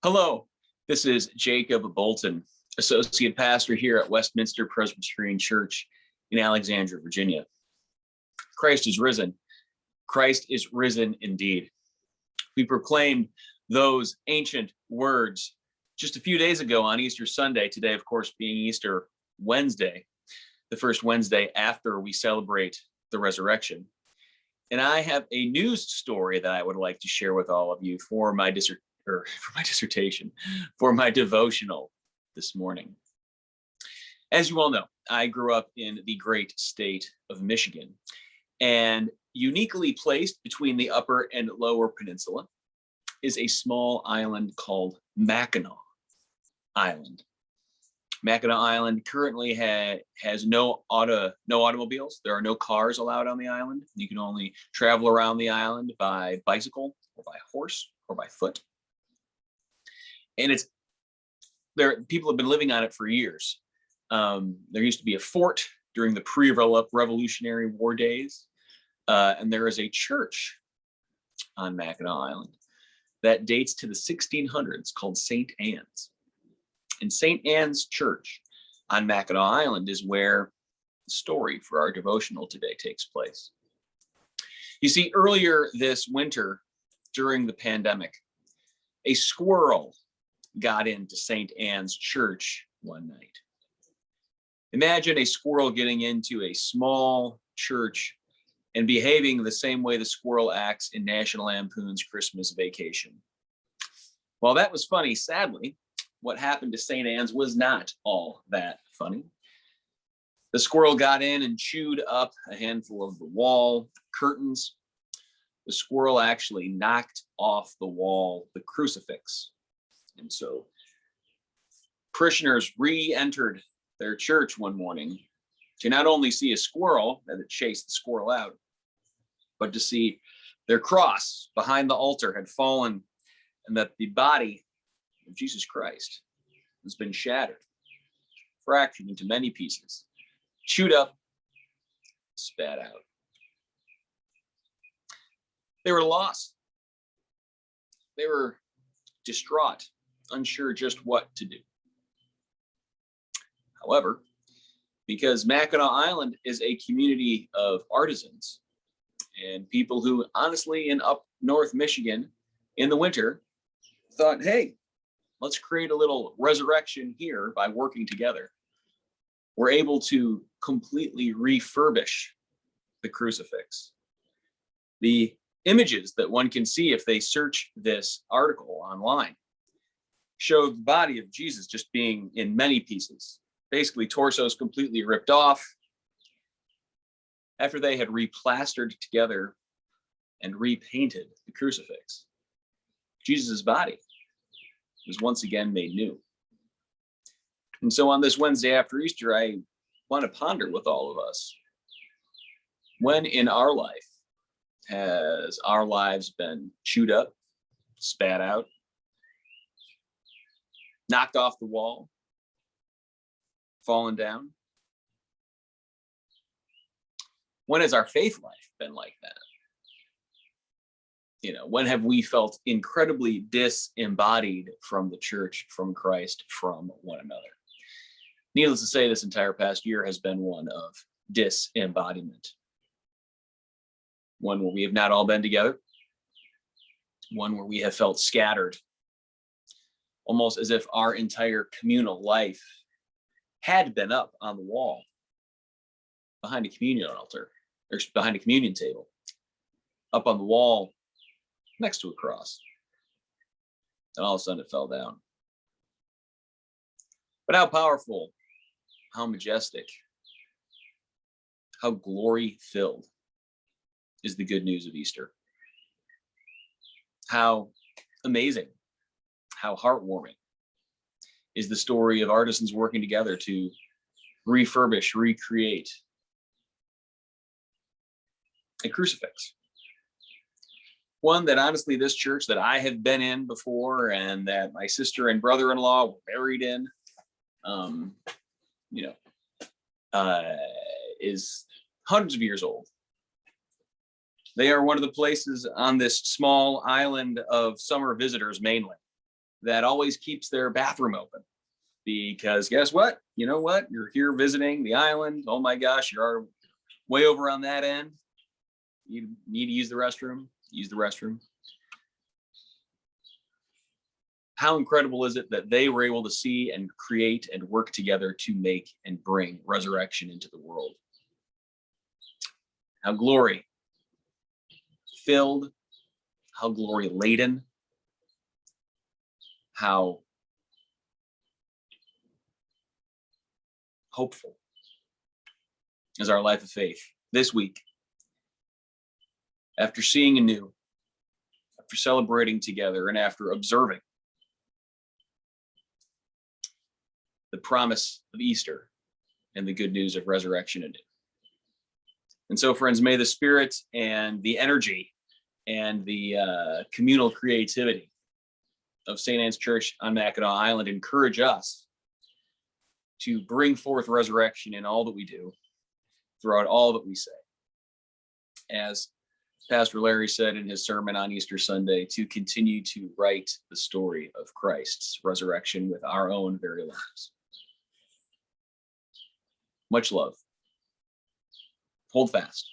Hello, this is Jacob Bolton, Associate Pastor here at Westminster Presbyterian Church in Alexandria, Virginia. Christ is risen. Christ is risen indeed. We proclaimed those ancient words just a few days ago on Easter Sunday, today, of course, being Easter Wednesday, the first Wednesday after we celebrate the resurrection. And I have a news story that I would like to share with all of you for my devotional this morning. As you all know, I grew up in the great state of Michigan, and uniquely placed between the upper and lower peninsula is a small island called Mackinac Island. Mackinac Island currently has no automobiles. There are no cars allowed on the island. You can only travel around the island by bicycle or by horse or by foot. And people have been living on it for years. There used to be a fort during the pre-Revolutionary War days. And there is a church on Mackinac Island that dates to the 1600s called St. Anne's. And St. Anne's Church on Mackinac Island is where the story for our devotional today takes place. You see, earlier this winter, during the pandemic, a squirrel got into St. Anne's Church one night. Imagine a squirrel getting into a small church and behaving the same way the squirrel acts in National Lampoon's Christmas Vacation. While that was funny, sadly, what happened to St. Anne's was not all that funny. The squirrel got in and chewed up a handful of the wall curtains. The squirrel actually knocked off the wall the crucifix. And so parishioners re-entered their church one morning to not only see a squirrel that had chased the squirrel out, but to see their cross behind the altar had fallen and that the body of Jesus Christ has been shattered, fractured into many pieces, chewed up, spat out. They were lost. They were distraught, unsure just what to do. However, because Mackinac Island is a community of artisans and people who honestly in up north Michigan in the winter thought, hey, let's create a little resurrection here by working together. We're able to completely refurbish the crucifix. The images that one can see if they search this article online show the body of Jesus just being in many pieces, basically torsos completely ripped off. After they had replastered together and repainted the crucifix, Jesus' body was once again made new. And so on this Wednesday after Easter, I want to ponder with all of us, when in our life has our lives been chewed up, spat out, knocked off the wall, fallen down? When has our faith life been like that? When have we felt incredibly disembodied from the church, from Christ, from one another? Needless to say, this entire past year has been one of disembodiment. One where we have not all been together. One where we have felt scattered, almost as if our entire communal life had been up on the wall behind a communion altar, or behind a communion table, up on the wall next to a cross. And all of a sudden it fell down. But how powerful, how majestic, how glory-filled is the good news of Easter. How amazing, how heartwarming is the story of artisans working together to refurbish, recreate a crucifix. One that honestly this church that I have been in before and that my sister and brother-in-law were buried in, is hundreds of years old. They are one of the places on this small island of summer visitors mainly that always keeps their bathroom open. Because guess what? You know what? You're here visiting the island. Oh my gosh, you're way over on that end. You need to use the restroom. Use the restroom. How incredible is it that they were able to see and create and work together to make and bring resurrection into the world? How glory filled, how glory laden, how hopeful is our life of faith this week. After seeing anew, after celebrating together, and after observing the promise of Easter and the good news of resurrection anew. And so, friends, may the spirit and the energy and the communal creativity of St. Anne's Church on Mackinac Island encourage us to bring forth resurrection in all that we do, throughout all that we say. As Pastor Larry said in his sermon on Easter Sunday, to continue to write the story of Christ's resurrection with our own very lives. Much love. Hold fast.